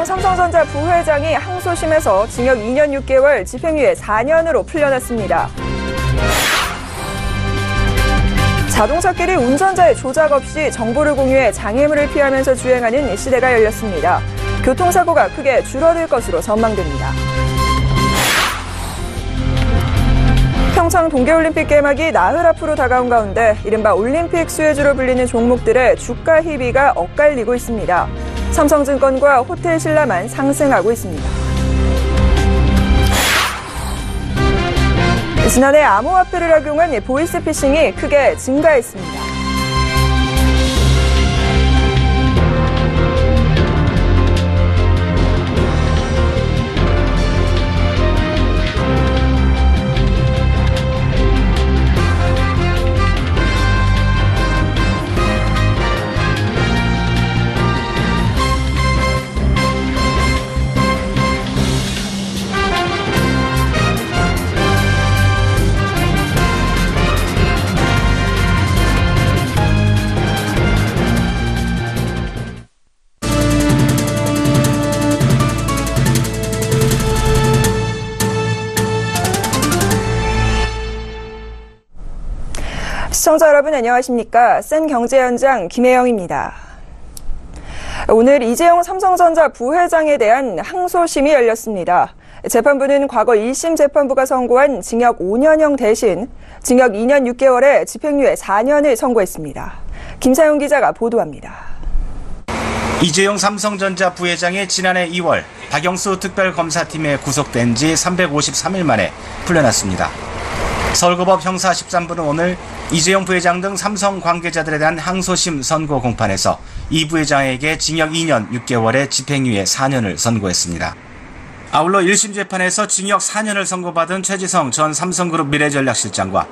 이재용 삼성전자 부회장이 항소심에서 징역 2년 6개월, 집행유예 4년으로 풀려났습니다. 자동차끼리 운전자의 조작 없이 정보를 공유해 장애물을 피하면서 주행하는 시대가 열렸습니다. 교통사고가 크게 줄어들 것으로 전망됩니다. 평창 동계올림픽 개막이 나흘 앞으로 다가온 가운데 이른바 올림픽 수혜주로 불리는 종목들의 주가 희비가 엇갈리고 있습니다. 삼성증권과 호텔신라만 상승하고 있습니다. 지난해 암호화폐를 악용한 보이스피싱이 크게 증가했습니다. 시청자 여러분 안녕하십니까? 센 경제 현장 김혜영입니다. 오늘 이재용 삼성전자 부회장에 대한 항소심이 열렸습니다. 재판부는 과거 1심 재판부가 선고한 징역 5년형 대신 징역 2년 6개월에 집행유예 4년을 선고했습니다. 김사용 기자가 보도합니다. 이재용 삼성전자 부회장이 지난해 2월 박영수 특별검사팀에 구속된 지 353일 만에 풀려났습니다. 서울고법 형사 13부는 오늘 이재용 부회장 등 삼성 관계자들에 대한 항소심 선고 공판에서 이 부회장에게 징역 2년 6개월에 집행유예 4년을 선고했습니다. 아울러 1심 재판에서 징역 4년을 선고받은 최지성 전 삼성그룹 미래전략실장과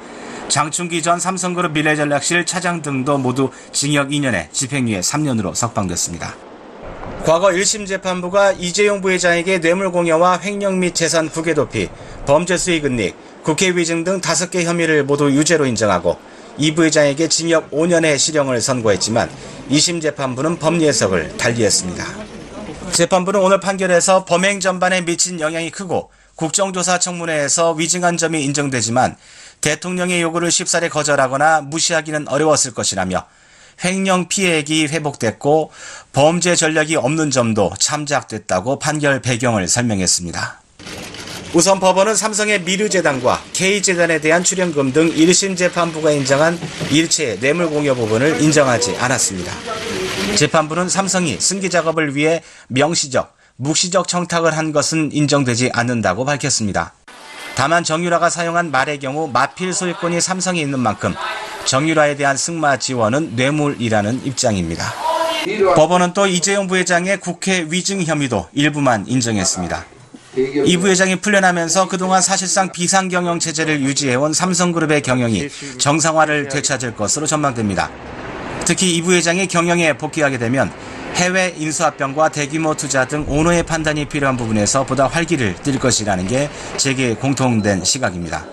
장충기 전 삼성그룹 미래전략실 차장 등도 모두 징역 2년에 집행유예 3년으로 석방됐습니다. 과거 1심 재판부가 이재용 부회장에게 뇌물공여와 횡령 및 재산 부계도피, 범죄 수익 은닉, 국회 위증 등 5개 혐의를 모두 유죄로 인정하고 이 부회장에게 징역 5년의 실형을 선고했지만 2심 재판부는 법예석을 달리했습니다. 재판부는 오늘 판결에서 범행 전반에 미친 영향이 크고 국정조사 청문회에서 위증한 점이 인정되지만 대통령의 요구를 쉽사리 거절하거나 무시하기는 어려웠을 것이라며 횡령 피해액이 회복됐고 범죄 전략이 없는 점도 참작됐다고 판결 배경을 설명했습니다. 우선 법원은 삼성의 미르재단과 K재단에 대한 출연금 등 1심 재판부가 인정한 일체 뇌물공여 부분을 인정하지 않았습니다. 재판부는 삼성이 승계 작업을 위해 명시적, 묵시적 청탁을 한 것은 인정되지 않는다고 밝혔습니다. 다만 정유라가 사용한 말의 경우 마필 소유권이 삼성에 있는 만큼 정유라에 대한 승마 지원은 뇌물이라는 입장입니다. 법원은 또 이재용 부회장의 국회 위증 혐의도 일부만 인정했습니다. 이 부회장이 풀려나면서 그동안 사실상 비상경영 체제를 유지해온 삼성그룹의 경영이 정상화를 되찾을 것으로 전망됩니다. 특히 이 부회장이 경영에 복귀하게 되면 해외 인수합병과 대규모 투자 등 오너의 판단이 필요한 부분에서 보다 활기를 띨 것이라는 게 세계의 공통된 시각입니다.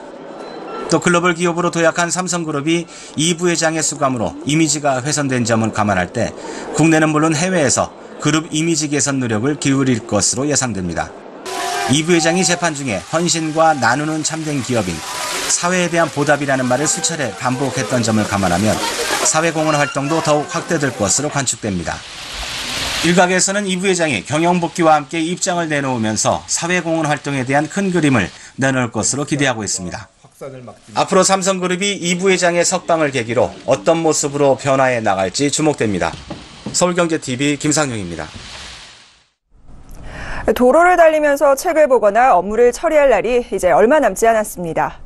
또 글로벌 기업으로 도약한 삼성그룹이 이 부회장의 수감으로 이미지가 훼손된 점을 감안할 때 국내는 물론 해외에서 그룹 이미지 개선 노력을 기울일 것으로 예상됩니다. 이 부회장이 재판 중에 헌신과 나누는 참된 기업인, 사회에 대한 보답이라는 말을 수차례 반복했던 점을 감안하면 사회공헌 활동도 더욱 확대될 것으로 관측됩니다. 일각에서는 이 부회장이 경영 복귀와 함께 입장을 내놓으면서 사회공헌 활동에 대한 큰 그림을 내놓을 것으로 기대하고 있습니다. 앞으로 삼성그룹이 이 부회장의 석방을 계기로 어떤 모습으로 변화해 나갈지 주목됩니다. 서울경제TV 김상용입니다. 도로를 달리면서 책을 보거나 업무를 처리할 날이 이제 얼마 남지 않았습니다.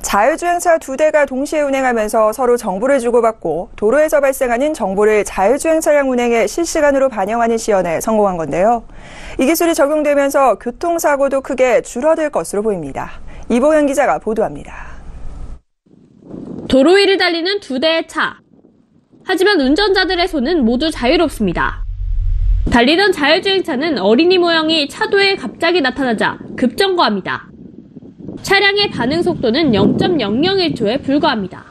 자율주행차 2대가 동시에 운행하면서 서로 정보를 주고받고 도로에서 발생하는 정보를 자율주행 차량 운행에 실시간으로 반영하는 시연에 성공한 건데요. 이 기술이 적용되면서 교통사고도 크게 줄어들 것으로 보입니다. 이보현 기자가 보도합니다. 도로 위를 달리는 2대의 차. 하지만 운전자들의 손은 모두 자유롭습니다. 달리던 자율주행차는 어린이 모형이 차도에 갑자기 나타나자 급정거합니다. 차량의 반응 속도는 0.001초에 불과합니다.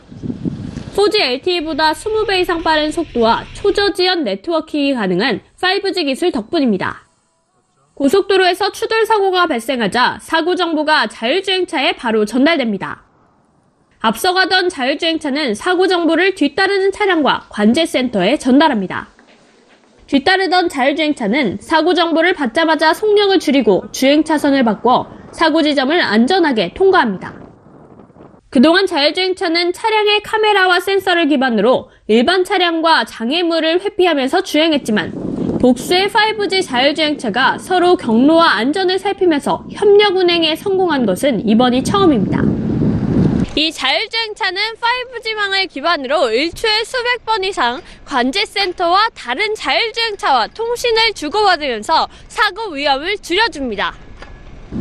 4G LTE보다 20배 이상 빠른 속도와 초저지연 네트워킹이 가능한 5G 기술 덕분입니다. 고속도로에서 추돌 사고가 발생하자 사고 정보가 자율주행차에 바로 전달됩니다. 앞서가던 자율주행차는 사고 정보를 뒤따르는 차량과 관제센터에 전달합니다. 뒤따르던 자율주행차는 사고 정보를 받자마자 속력을 줄이고 주행차선을 바꿔 사고 지점을 안전하게 통과합니다. 그동안 자율주행차는 차량의 카메라와 센서를 기반으로 일반 차량과 장애물을 회피하면서 주행했지만 복수의 5G 자율주행차가 서로 경로와 안전을 살피면서 협력 운행에 성공한 것은 이번이 처음입니다. 이 자율주행차는 5G망을 기반으로 일초에 수백 번 이상 관제센터와 다른 자율주행차와 통신을 주고받으면서 사고 위험을 줄여줍니다.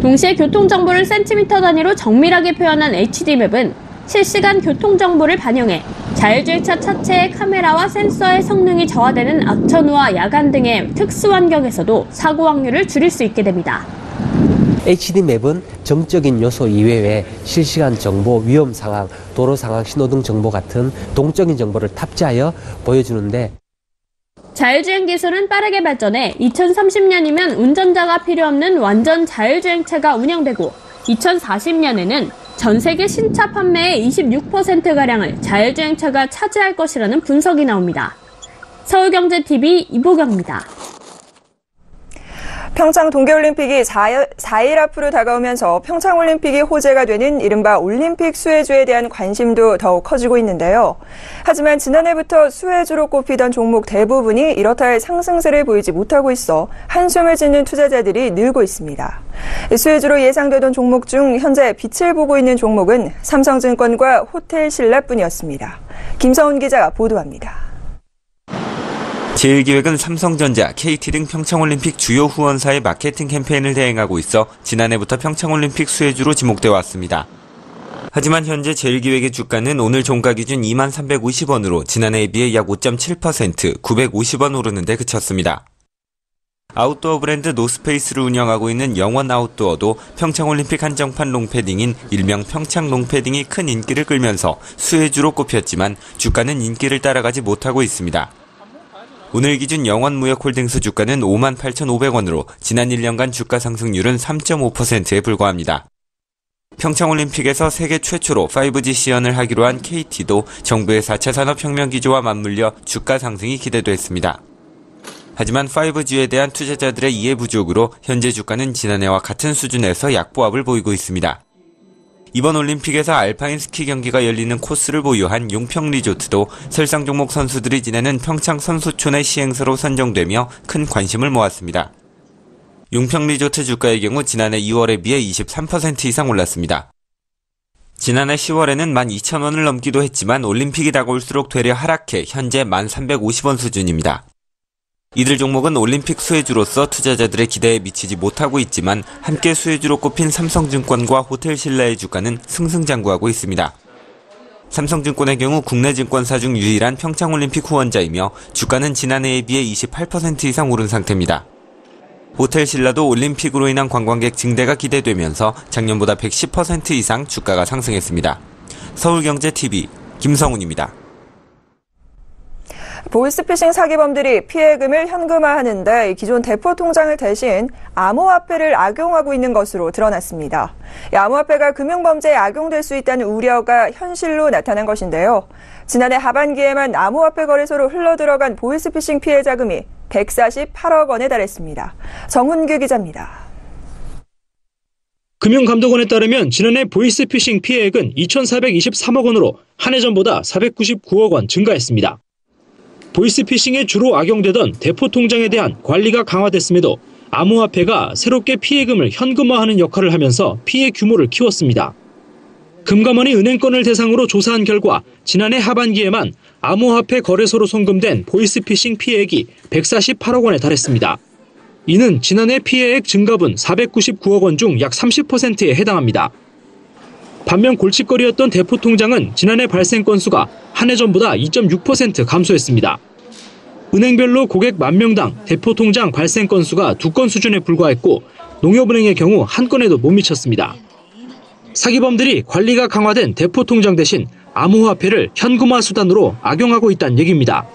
동시에 교통정보를 센티미터 단위로 정밀하게 표현한 HD맵은 실시간 교통정보를 반영해 자율주행차 차체의 카메라와 센서의 성능이 저하되는 악천후와 야간 등의 특수 환경에서도 사고 확률을 줄일 수 있게 됩니다. HD맵은 정적인 요소 이외에 실시간 정보, 위험 상황, 도로 상황, 신호등 정보 같은 동적인 정보를 탑재하여 보여주는데 자율주행 기술은 빠르게 발전해 2030년이면 운전자가 필요 없는 완전 자율주행차가 운영되고 2040년에는 전 세계 신차 판매의 26%가량을 자율주행차가 차지할 것이라는 분석이 나옵니다. 서울경제TV 이보경입니다. 평창 동계올림픽이 4일 앞으로 다가오면서 평창올림픽이 호재가 되는 이른바 올림픽 수혜주에 대한 관심도 더욱 커지고 있는데요. 하지만 지난해부터 수혜주로 꼽히던 종목 대부분이 이렇다 할 상승세를 보이지 못하고 있어 한숨을 짓는 투자자들이 늘고 있습니다. 수혜주로 예상되던 종목 중 현재 빛을 보고 있는 종목은 삼성증권과 호텔신라뿐이었습니다. 김서훈 기자가 보도합니다. 제1기획은 삼성전자, KT 등 평창올림픽 주요 후원사의 마케팅 캠페인을 대행하고 있어 지난해부터 평창올림픽 수혜주로 지목되어 왔습니다. 하지만 현재 제1기획의 주가는 오늘 종가 기준 2350원으로 지난해에 비해 약 5.7%, 950원 오르는 데 그쳤습니다. 아웃도어 브랜드 노스페이스를 운영하고 있는 영원 아웃도어도 평창올림픽 한정판 롱패딩인 일명 평창 롱패딩이 큰 인기를 끌면서 수혜주로 꼽혔지만 주가는 인기를 따라가지 못하고 있습니다. 오늘 기준 영원무역홀딩스 주가는 58,500원으로 지난 1년간 주가 상승률은 3.5%에 불과합니다. 평창올림픽에서 세계 최초로 5G 시연을 하기로 한 KT도 정부의 4차 산업혁명 기조와 맞물려 주가 상승이 기대됐습니다. 하지만 5G에 대한 투자자들의 이해 부족으로 현재 주가는 지난해와 같은 수준에서 약보합을 보이고 있습니다. 이번 올림픽에서 알파인 스키 경기가 열리는 코스를 보유한 용평 리조트도 설상 종목 선수들이 지내는 평창 선수촌의 시행사로 선정되며 큰 관심을 모았습니다. 용평 리조트 주가의 경우 지난해 2월에 비해 23% 이상 올랐습니다. 지난해 10월에는 12,000원을 넘기도 했지만 올림픽이 다가올수록 되려 하락해 현재 1,350원 수준입니다. 이들 종목은 올림픽 수혜주로서 투자자들의 기대에 미치지 못하고 있지만 함께 수혜주로 꼽힌 삼성증권과 호텔신라의 주가는 승승장구하고 있습니다. 삼성증권의 경우 국내 증권사 중 유일한 평창올림픽 후원자이며 주가는 지난해에 비해 28% 이상 오른 상태입니다. 호텔신라도 올림픽으로 인한 관광객 증대가 기대되면서 작년보다 110% 이상 주가가 상승했습니다. 서울경제TV 김성훈입니다. 보이스피싱 사기범들이 피해금을 현금화하는데 기존 대포 통장을 대신 암호화폐를 악용하고 있는 것으로 드러났습니다. 암호화폐가 금융범죄에 악용될 수 있다는 우려가 현실로 나타난 것인데요. 지난해 하반기에만 암호화폐 거래소로 흘러들어간 보이스피싱 피해 자금이 148억 원에 달했습니다. 정훈규 기자입니다. 금융감독원에 따르면 지난해 보이스피싱 피해액은 2,423억 원으로 한 해 전보다 499억 원 증가했습니다. 보이스피싱에 주로 악용되던 대포 통장에 대한 관리가 강화됐음에도 암호화폐가 새롭게 피해금을 현금화하는 역할을 하면서 피해 규모를 키웠습니다. 금감원이 은행권을 대상으로 조사한 결과 지난해 하반기에만 암호화폐 거래소로 송금된 보이스피싱 피해액이 148억 원에 달했습니다. 이는 지난해 피해액 증가분 499억 원 중 약 30%에 해당합니다. 반면 골칫거리였던 대포 통장은 지난해 발생 건수가 한 해 전보다 2.6% 감소했습니다. 은행별로 고객 10,000명당 대포 통장 발생 건수가 2건 수준에 불과했고 농협은행의 경우 한 건에도 못 미쳤습니다. 사기범들이 관리가 강화된 대포 통장 대신 암호화폐를 현금화 수단으로 악용하고 있다는 얘기입니다.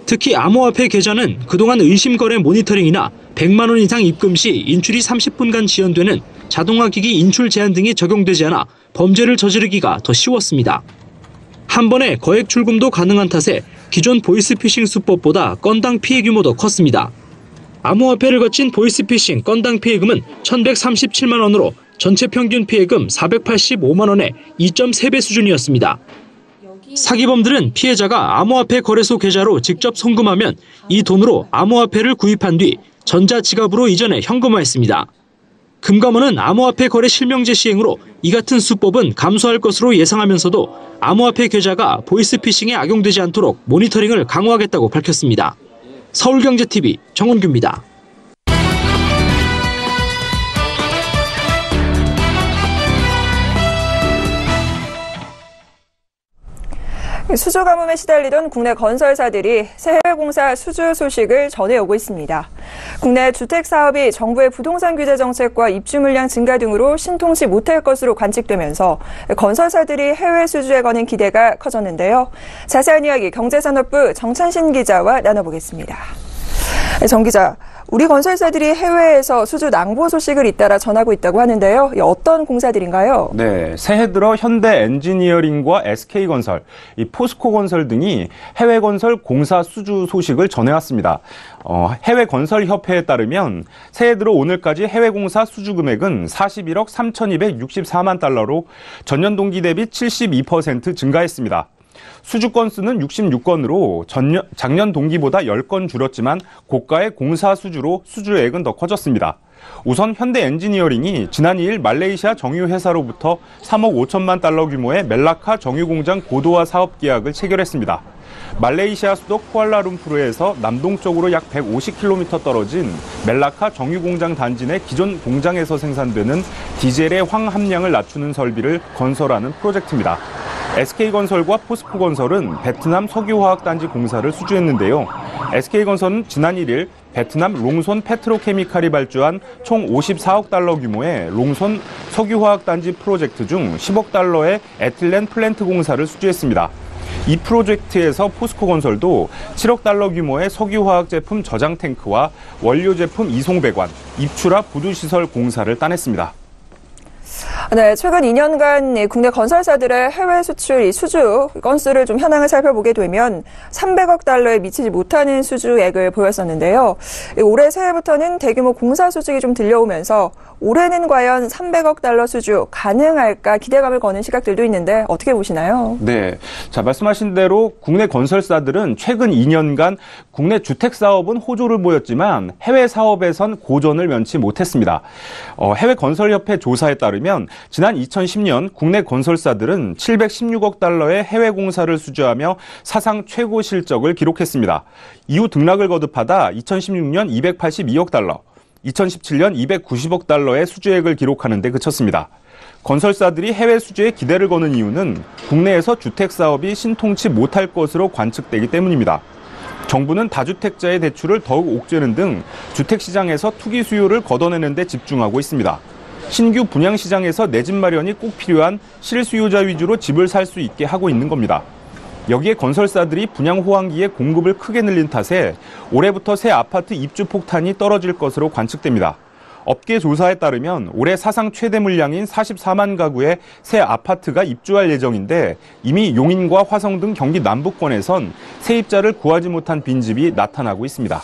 특히 암호화폐 계좌는 그동안 의심거래 모니터링이나 100만 원 이상 입금 시 인출이 30분간 지연되는 자동화기기 인출 제한 등이 적용되지 않아 범죄를 저지르기가 더 쉬웠습니다. 한 번에 거액 출금도 가능한 탓에 기존 보이스피싱 수법보다 건당 피해 규모도 컸습니다. 암호화폐를 거친 보이스피싱 건당 피해금은 1,137만 원으로 전체 평균 피해금 485만 원의 2.3배 수준이었습니다. 사기범들은 피해자가 암호화폐 거래소 계좌로 직접 송금하면 이 돈으로 암호화폐를 구입한 뒤 전자지갑으로 이전해 현금화했습니다. 금감원은 암호화폐 거래 실명제 시행으로 이 같은 수법은 감소할 것으로 예상하면서도 암호화폐 계좌가 보이스피싱에 악용되지 않도록 모니터링을 강화하겠다고 밝혔습니다. 서울경제TV 정원규입니다. 수주 가뭄에 시달리던 국내 건설사들이 새 해외 공사 수주 소식을 전해오고 있습니다. 국내 주택 사업이 정부의 부동산 규제 정책과 입주 물량 증가 등으로 신통치 못할 것으로 관측되면서 건설사들이 해외 수주에 거는 기대가 커졌는데요. 자세한 이야기 경제산업부 정찬신 기자와 나눠보겠습니다. 정 기자, 우리 건설사들이 해외에서 수주 낭보 소식을 잇따라 전하고 있다고 하는데요. 어떤 공사들인가요? 네, 새해 들어 현대 엔지니어링과 SK건설, 포스코건설 등이 해외 건설 공사 수주 소식을 전해왔습니다. 해외 건설 협회에 따르면 새해 들어 오늘까지 해외 공사 수주 금액은 41억 3,264만 달러로 전년 동기 대비 72% 증가했습니다. 수주 건수는 66건으로 작년 동기보다 10건 줄었지만 고가의 공사 수주로 수주액은 더 커졌습니다. 우선 현대 엔지니어링이 지난 2일 말레이시아 정유회사로부터 3억 5천만 달러 규모의 멜라카 정유공장 고도화 사업 계약을 체결했습니다. 말레이시아 수도 쿠알라룸푸르에서 남동쪽으로 약 150km 떨어진 멜라카 정유공장 단지 내 기존 공장에서 생산되는 디젤의 황 함량을 낮추는 설비를 건설하는 프로젝트입니다. SK건설과 포스코건설은 베트남 석유화학단지 공사를 수주했는데요. SK건설은 지난 1일 베트남 롱손 페트로케미칼이 발주한 총 54억 달러 규모의 롱손 석유화학단지 프로젝트 중 10억 달러의 에틸렌 플랜트 공사를 수주했습니다. 이 프로젝트에서 포스코건설도 7억 달러 규모의 석유화학 제품 저장 탱크와 원료 제품 이송 배관, 입출하 부두시설 공사를 따냈습니다. 네, 최근 2년간 국내 건설사들의 해외 수출 수주 건수를 좀 현황을 살펴보게 되면 300억 달러에 미치지 못하는 수주액을 보였었는데요. 올해 새해부터는 대규모 공사 수주가 좀 들려오면서 올해는 과연 300억 달러 수주 가능할까 기대감을 거는 시각들도 있는데 어떻게 보시나요? 네, 자 말씀하신 대로 국내 건설사들은 최근 2년간 국내 주택 사업은 호조를 보였지만 해외 사업에선 고전을 면치 못했습니다. 해외 건설협회 조사에 따르면 지난 2010년 국내 건설사들은 716억 달러의 해외 공사를 수주하며 사상 최고 실적을 기록했습니다. 이후 등락을 거듭하다 2016년 282억 달러, 2017년 290억 달러의 수주액을 기록하는 데 그쳤습니다. 건설사들이 해외 수주에 기대를 거는 이유는 국내에서 주택 사업이 신통치 못할 것으로 관측되기 때문입니다. 정부는 다주택자의 대출을 더욱 옥죄는 등 주택시장에서 투기 수요를 걷어내는 데 집중하고 있습니다. 신규 분양시장에서 내 집 마련이 꼭 필요한 실수요자 위주로 집을 살 수 있게 하고 있는 겁니다. 여기에 건설사들이 분양 호황기에 공급을 크게 늘린 탓에 올해부터 새 아파트 입주 폭탄이 떨어질 것으로 관측됩니다. 업계 조사에 따르면 올해 사상 최대 물량인 44만 가구의 새 아파트가 입주할 예정인데 이미 용인과 화성 등 경기 남부권에선 세입자를 구하지 못한 빈집이 나타나고 있습니다.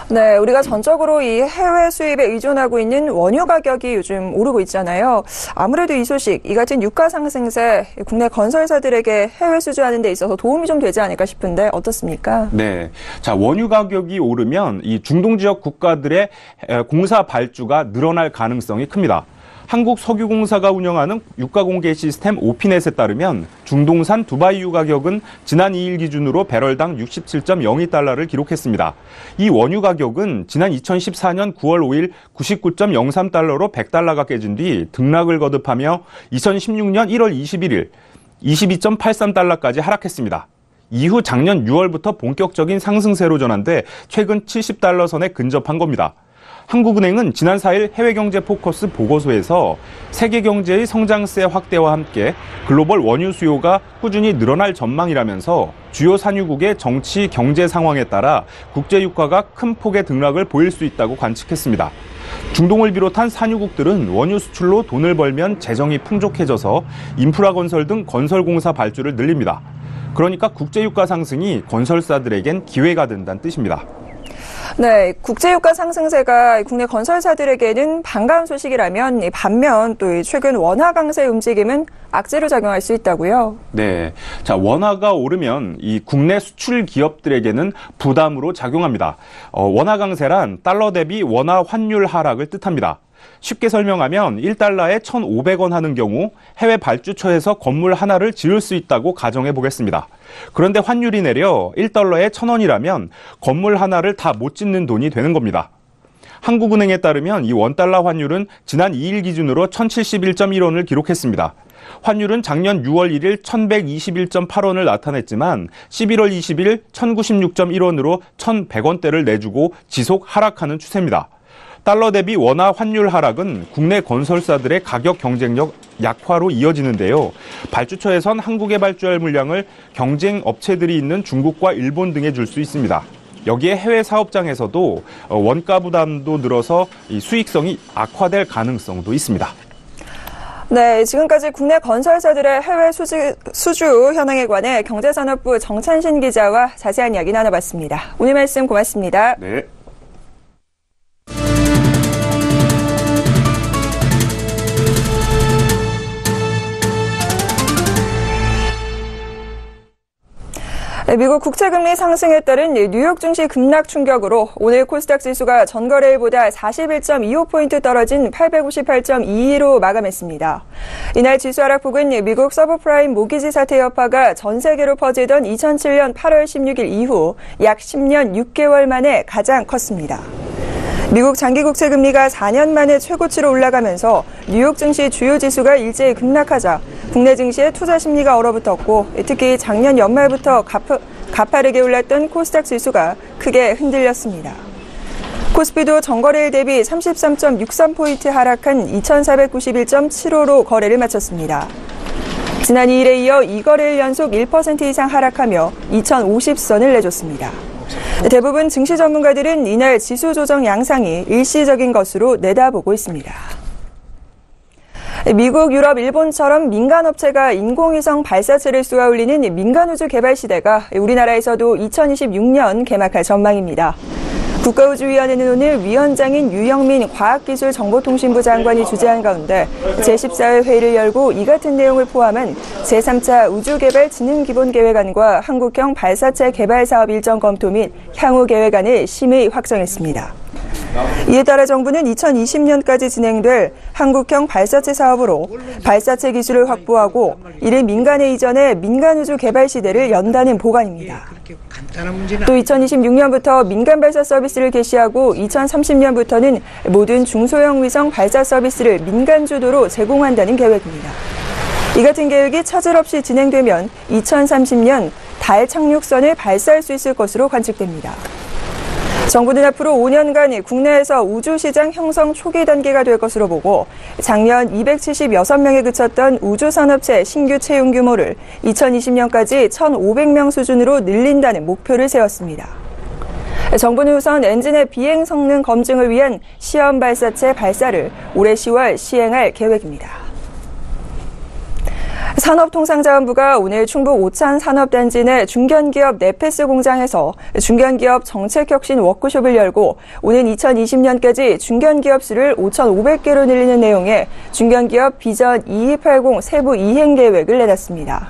네, 우리가 전적으로 이 해외 수입에 의존하고 있는 원유 가격이 요즘 오르고 있잖아요. 아무래도 이 소식, 이 같은 유가 상승세 국내 건설사들에게 해외 수주하는 데 있어서 도움이 좀 되지 않을까 싶은데 어떻습니까? 네, 자 원유 가격이 오르면 이 중동 지역 국가들의 공사 발주가 늘어날 가능성이 큽니다. 한국석유공사가 운영하는 유가공개 시스템 오피넷에 따르면 중동산 두바이유 가격은 지난 2일 기준으로 배럴당 67.02달러를 기록했습니다. 이 원유 가격은 지난 2014년 9월 5일 99.03달러로 100달러가 깨진 뒤 등락을 거듭하며 2016년 1월 21일 22.83달러까지 하락했습니다. 이후 작년 6월부터 본격적인 상승세로 전환돼 최근 70달러 선에 근접한 겁니다. 한국은행은 지난 4일 해외경제 포커스 보고서에서 세계 경제의 성장세 확대와 함께 글로벌 원유 수요가 꾸준히 늘어날 전망이라면서 주요 산유국의 정치, 경제 상황에 따라 국제 유가가 큰 폭의 등락을 보일 수 있다고 관측했습니다. 중동을 비롯한 산유국들은 원유 수출로 돈을 벌면 재정이 풍족해져서 인프라 건설 등 건설공사 발주를 늘립니다. 그러니까 국제유가 상승이 건설사들에겐 기회가 된다는 뜻입니다. 네, 국제유가 상승세가 국내 건설사들에게는 반가운 소식이라면 반면 또 최근 원화 강세 움직임은 악재로 작용할 수 있다고요? 네, 자 원화가 오르면 이 국내 수출 기업들에게는 부담으로 작용합니다. 원화 강세란 달러 대비 원화 환율 하락을 뜻합니다. 쉽게 설명하면 1달러에 1,500원 하는 경우 해외 발주처에서 건물 하나를 지을 수 있다고 가정해 보겠습니다. 그런데 환율이 내려 1달러에 1,000원이라면 건물 하나를 다 못 짓는 돈이 되는 겁니다. 한국은행에 따르면 이 원달러 환율은 지난 2일 기준으로 1,071.1원을 기록했습니다. 환율은 작년 6월 1일 1,121.8원을 나타냈지만 11월 20일 1,096.1원으로 1,100원대를 내주고 지속 하락하는 추세입니다. 달러 대비 원화 환율 하락은 국내 건설사들의 가격 경쟁력 약화로 이어지는데요. 발주처에선 한국에 발주할 물량을 경쟁 업체들이 있는 중국과 일본 등에 줄 수 있습니다. 여기에 해외 사업장에서도 원가 부담도 늘어서 이 수익성이 악화될 가능성도 있습니다. 네, 지금까지 국내 건설사들의 해외 수주 현황에 관해 경제산업부 정찬신 기자와 자세한 이야기 나눠봤습니다. 오늘 말씀 고맙습니다. 네. 미국 국채금리 상승에 따른 뉴욕 증시 급락 충격으로 오늘 코스닥 지수가 전거래일보다 41.25포인트 떨어진 858.22로 마감했습니다. 이날 지수 하락폭은 미국 서브프라임 모기지 사태 여파가 전 세계로 퍼지던 2007년 8월 16일 이후 약 10년 6개월 만에 가장 컸습니다. 미국 장기 국채 금리가 4년 만에 최고치로 올라가면서 뉴욕 증시 주요 지수가 일제히 급락하자 국내 증시의 투자 심리가 얼어붙었고 특히 작년 연말부터 가파르게 올랐던 코스닥 지수가 크게 흔들렸습니다. 코스피도 전거래일 대비 33.63포인트 하락한 2,491.75로 거래를 마쳤습니다. 지난 2일에 이어 2거래일 연속 1% 이상 하락하며 2,050선을 내줬습니다. 대부분 증시 전문가들은 이날 지수 조정 양상이 일시적인 것으로 내다보고 있습니다. 미국, 유럽, 일본처럼 민간업체가 인공위성 발사체를 쏘아 올리는 민간우주 개발 시대가 우리나라에서도 2026년 개막할 전망입니다. 국가우주위원회는 오늘 위원장인 유영민 과학기술정보통신부 장관이 주재한 가운데 제14회 회의를 열고 이 같은 내용을 포함한 제3차 우주개발진흥기본계획안과 한국형 발사체 개발 사업 일정 검토 및 향후 계획안을 심의 확정했습니다. 이에 따라 정부는 2020년까지 진행될 한국형 발사체 사업으로 발사체 기술을 확보하고 이를 민간에 이전해 민간우주 개발 시대를 연다는 보관입니다. 또 2026년부터 민간 발사 서비스를 개시하고 2030년부터는 모든 중소형 위성 발사 서비스를 민간 주도로 제공한다는 계획입니다. 이 같은 계획이 차질 없이 진행되면 2030년 달 착륙선을 발사할 수 있을 것으로 관측됩니다. 정부는 앞으로 5년간 국내에서 우주시장 형성 초기 단계가 될 것으로 보고 작년 276명에 그쳤던 우주산업체 신규 채용 규모를 2020년까지 1,500명 수준으로 늘린다는 목표를 세웠습니다. 정부는 우선 엔진의 비행 성능 검증을 위한 시험 발사체 발사를 올해 10월 시행할 계획입니다. 산업통상자원부가 오늘 충북 오찬 산업단지 내 중견기업 네페스 공장에서 중견기업 정책혁신 워크숍을 열고 오는 2020년까지 중견기업 수를 5,500개로 늘리는 내용의 중견기업 비전 2280 세부 이행 계획을 내놨습니다.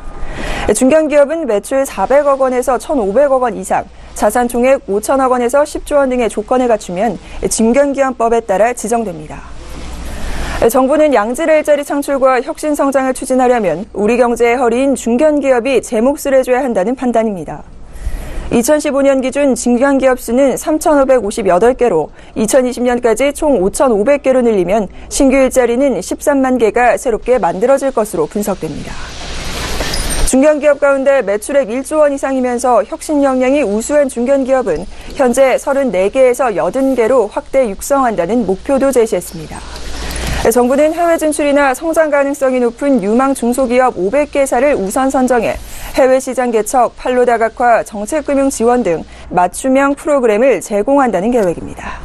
중견기업은 매출 400억 원에서 1,500억 원 이상, 자산 총액 5천억 원에서 10조 원 등의 조건을 갖추면 중견기업법에 따라 지정됩니다. 정부는 양질의 일자리 창출과 혁신 성장을 추진하려면 우리 경제의 허리인 중견기업이 제 몫을 해줘야 한다는 판단입니다. 2015년 기준 중견기업 수는 3,558개로 2020년까지 총 5,500개로 늘리면 신규 일자리는 13만 개가 새롭게 만들어질 것으로 분석됩니다. 중견기업 가운데 매출액 1조 원 이상이면서 혁신 역량이 우수한 중견기업은 현재 34개에서 80개로 확대 육성한다는 목표도 제시했습니다. 정부는 해외 진출이나 성장 가능성이 높은 유망 중소기업 500개사를 우선 선정해 해외 시장 개척, 판로 다각화, 정책금융 지원 등 맞춤형 프로그램을 제공한다는 계획입니다.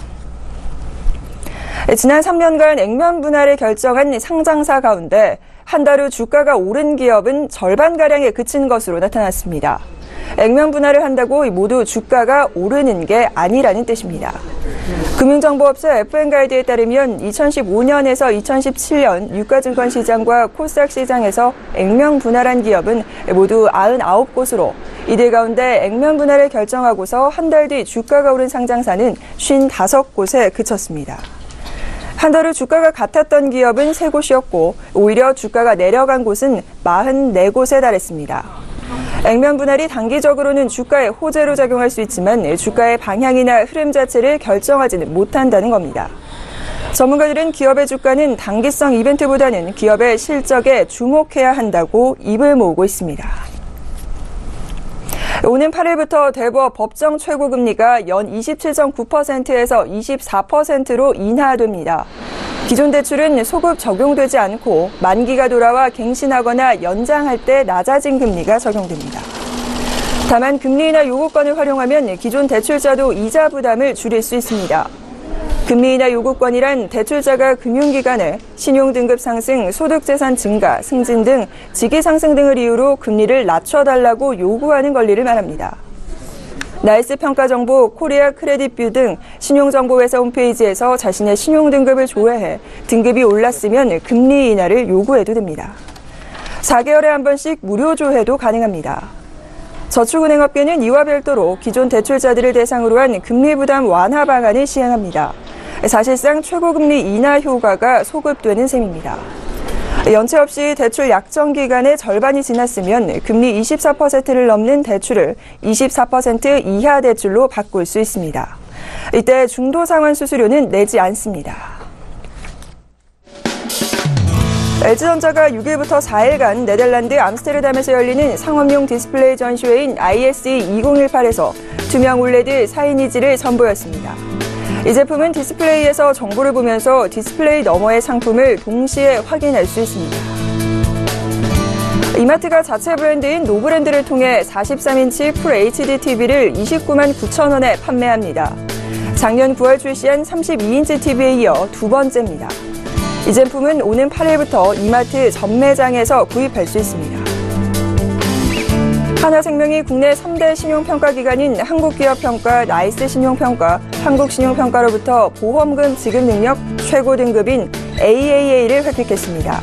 지난 3년간 액면 분할을 결정한 상장사 가운데 한 달 후 주가가 오른 기업은 절반가량에 그친 것으로 나타났습니다. 액면 분할을 한다고 모두 주가가 오르는 게 아니라는 뜻입니다. 금융정보업체 FN가이드에 따르면 2015년에서 2017년 유가증권 시장과 코스닥 시장에서 액면 분할한 기업은 모두 99곳으로 이들 가운데 액면 분할을 결정하고서 한 달 뒤 주가가 오른 상장사는 55곳에 그쳤습니다. 한 달 후 주가가 같았던 기업은 3곳이었고 오히려 주가가 내려간 곳은 44곳에 달했습니다. 액면 분할이 단기적으로는 주가에 호재로 작용할 수 있지만 주가의 방향이나 흐름 자체를 결정하지는 못한다는 겁니다. 전문가들은 기업의 주가는 단기성 이벤트보다는 기업의 실적에 주목해야 한다고 입을 모으고 있습니다. 오는 8일부터 대법 법정 최고금리가 연 27.9%에서 24%로 인하됩니다. 기존 대출은 소급 적용되지 않고 만기가 돌아와 갱신하거나 연장할 때 낮아진 금리가 적용됩니다. 다만 금리 인하 요구권을 활용하면 기존 대출자도 이자 부담을 줄일 수 있습니다. 금리 인하 요구권이란 대출자가 금융기관에 신용등급 상승, 소득재산 증가, 승진 등 직위 상승 등을 이유로 금리를 낮춰달라고 요구하는 권리를 말합니다. 나이스 평가정보, 코리아 크레딧뷰 등 신용정보회사 홈페이지에서 자신의 신용등급을 조회해 등급이 올랐으면 금리 인하를 요구해도 됩니다. 4개월에 한 번씩 무료 조회도 가능합니다. 저축은행업계는 이와 별도로 기존 대출자들을 대상으로 한 금리 부담 완화 방안을 시행합니다. 사실상 최고금리 인하 효과가 소급되는 셈입니다. 연체 없이 대출 약정 기간의 절반이 지났으면 금리 24%를 넘는 대출을 24% 이하 대출로 바꿀 수 있습니다. 이때 중도상환 수수료는 내지 않습니다. LG전자가 6일부터 4일간 네덜란드 암스테르담에서 열리는 상업용 디스플레이 전시회인 ISE 2018에서 투명 올레드 사이니지를 선보였습니다. 이 제품은 디스플레이에서 정보를 보면서 디스플레이 너머의 상품을 동시에 확인할 수 있습니다. 이마트가 자체 브랜드인 노브랜드를 통해 43인치 풀 HD TV를 29만 9천 원에 판매합니다. 작년 9월 출시한 32인치 TV에 이어 두 번째입니다. 이 제품은 오는 8일부터 이마트 전 매장에서 구입할 수 있습니다. 하나생명이 국내 3대 신용평가기관인 한국기업평가, 나이스 신용평가, 한국신용평가로부터 보험금 지급 능력 최고 등급인 AAA를 획득했습니다.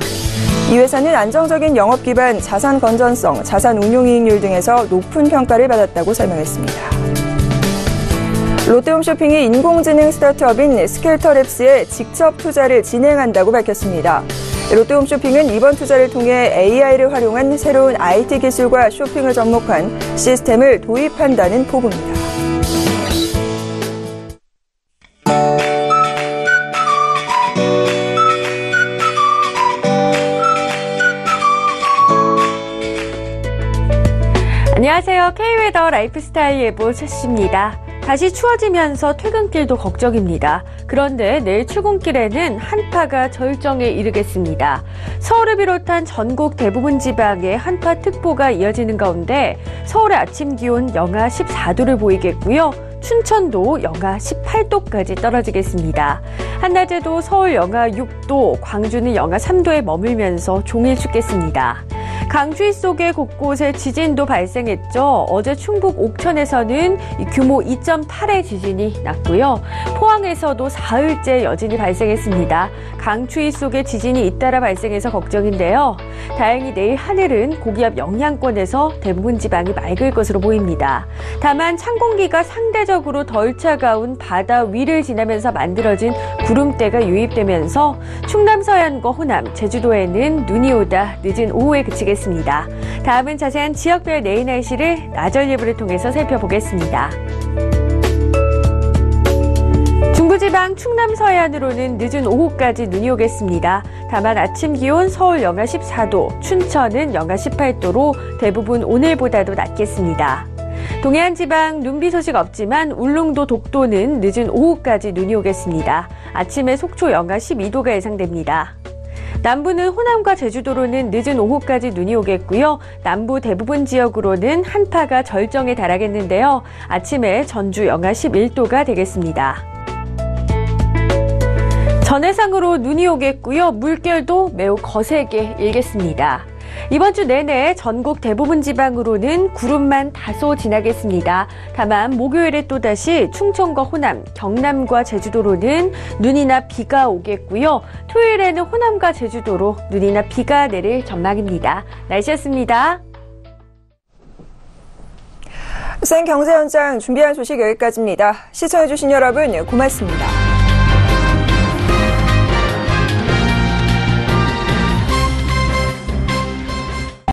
이 회사는 안정적인 영업 기반, 자산 건전성, 자산 운용 이익률 등에서 높은 평가를 받았다고 설명했습니다. 롯데홈쇼핑이 인공지능 스타트업인 스켈터랩스에 직접 투자를 진행한다고 밝혔습니다. 롯데홈쇼핑은 이번 투자를 통해 AI를 활용한 새로운 IT 기술과 쇼핑을 접목한 시스템을 도입한다는 포부입니다. 안녕하세요. K웨더 라이프스타일 예보 최씨입니다. 다시 추워지면서 퇴근길도 걱정입니다. 그런데 내일 출근길에는 한파가 절정에 이르겠습니다. 서울을 비롯한 전국 대부분 지방에 한파특보가 이어지는 가운데 서울의 아침 기온 영하 14도를 보이겠고요. 춘천도 영하 18도까지 떨어지겠습니다. 한낮에도 서울 영하 6도, 광주는 영하 3도에 머물면서 종일 춥겠습니다. 강추위 속에 곳곳에 지진도 발생했죠. 어제 충북 옥천에서는 규모 2.8의 지진이 났고요. 포항에서도 사흘째 여진이 발생했습니다. 강추위 속에 지진이 잇따라 발생해서 걱정인데요. 다행히 내일 하늘은 고기압 영향권에서 대부분 지방이 맑을 것으로 보입니다. 다만 찬 공기가 상대적으로 덜 차가운 바다 위를 지나면서 만들어진 구름대가 유입되면서 충남 서해안과 호남, 제주도에는 눈이 오다 늦은 오후에 그치겠습니다. 다음은 자세한 지역별 내일 날씨를 나절 예보를 통해서 살펴보겠습니다. 중부지방 충남 서해안으로는 늦은 오후까지 눈이 오겠습니다. 다만 아침 기온 서울 영하 14도, 춘천은 영하 18도로 대부분 오늘보다도 낮겠습니다. 동해안 지방 눈비 소식 없지만 울릉도 독도는 늦은 오후까지 눈이 오겠습니다. 아침에 속초 영하 12도가 예상됩니다. 남부는 호남과 제주도로는 늦은 오후까지 눈이 오겠고요. 남부 대부분 지역으로는 한파가 절정에 달하겠는데요. 아침에 전주 영하 11도가 되겠습니다. 전해상으로 눈이 오겠고요. 물결도 매우 거세게 일겠습니다. 이번 주 내내 전국 대부분 지방으로는 구름만 다소 지나겠습니다. 다만 목요일에 또다시 충청과 호남, 경남과 제주도로는 눈이나 비가 오겠고요. 토요일에는 호남과 제주도로 눈이나 비가 내릴 전망입니다. 날씨였습니다. 생경제 현장 준비한 소식 여기까지입니다. 시청해주신 여러분 고맙습니다.